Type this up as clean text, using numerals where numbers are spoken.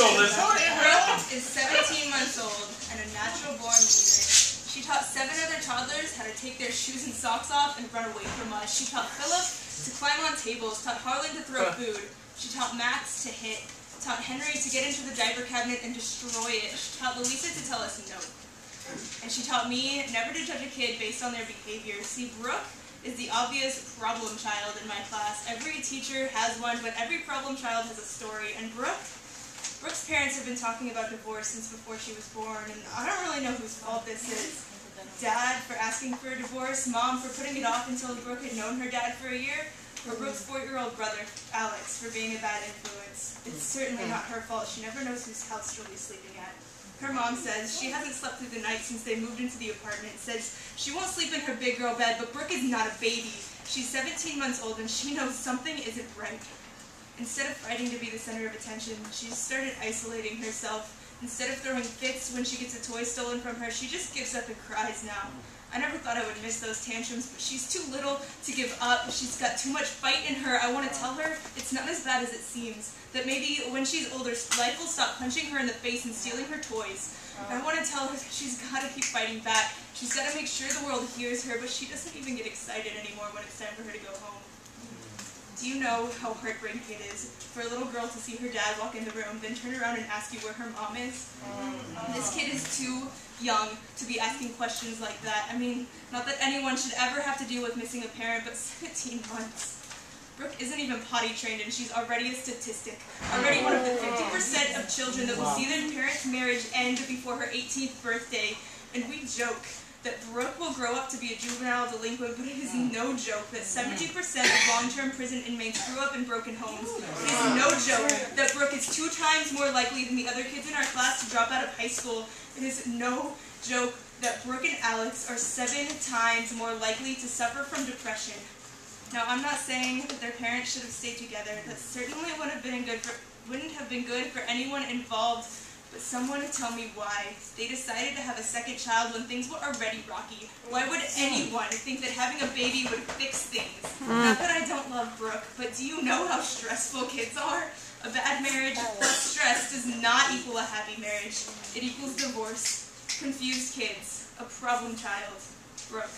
shoulders. Brooke is 17 months old and a natural-born leader. She taught 7 other toddlers how to take their shoes and socks off and run away from us. She taught Philip to climb on tables, taught Harlan to throw food. She taught Max to hit, taught Henry to get into the diaper cabinet and destroy it. She taught Louisa to tell us no. And she taught me never to judge a kid based on their behavior. See, Brooke is the obvious problem child in my class. Every teacher has one, but every problem child has a story. And Brooke's parents have been talking about divorce since before she was born, and I don't really know whose fault this is. Dad for asking for a divorce, Mom for putting it off until Brooke had known her dad for a year, or Brooke's 4-year-old brother, Alex, for being a bad influence. It's certainly not her fault. She never knows whose house she'll be sleeping at. Her mom says she hasn't slept through the night since they moved into the apartment. Says she won't sleep in her big girl bed, but Brooke is not a baby. She's 17 months old and she knows something isn't right. Instead of fighting to be the center of attention, she's started isolating herself. Instead of throwing fits when she gets a toy stolen from her, she just gives up and cries now. I never thought I would miss those tantrums, but she's too little to give up. She's got too much fight in her. I want to tell her it's not as bad as it seems. That maybe when she's older, life will stop punching her in the face and stealing her toys. I want to tell her that she's got to keep fighting back. She's got to make sure the world hears her, but she doesn't even get excited anymore when it's time for her to go home. Do you know how heartbreaking it is for a little girl to see her dad walk in the room, then turn around and ask you where her mom is? This kid is too young to be asking questions like that. I mean, not that anyone should ever have to deal with missing a parent, but 17 months. Brooke isn't even potty trained and she's already a statistic. Already one of the 50% of children that will see their parents' marriage end before her 18th birthday. And we joke that Brooke will grow up to be a juvenile delinquent, but it is no joke that 70% of long-term prison inmates grew up in broken homes. It is no joke that Brooke is 2 times more likely than the other kids in our class to drop out of high school. It is no joke that Brooke and Alex are 7 times more likely to suffer from depression. Now, I'm not saying that their parents should have stayed together. That certainly wouldn't have been good for anyone involved. But someone to tell me why they decided to have a second child when things were already rocky. Why would anyone think that having a baby would fix things? Not that I don't love Brooke, but do you know how stressful kids are? A bad marriage plus stress does not equal a happy marriage. It equals divorce, confused kids, a problem child. Brooke.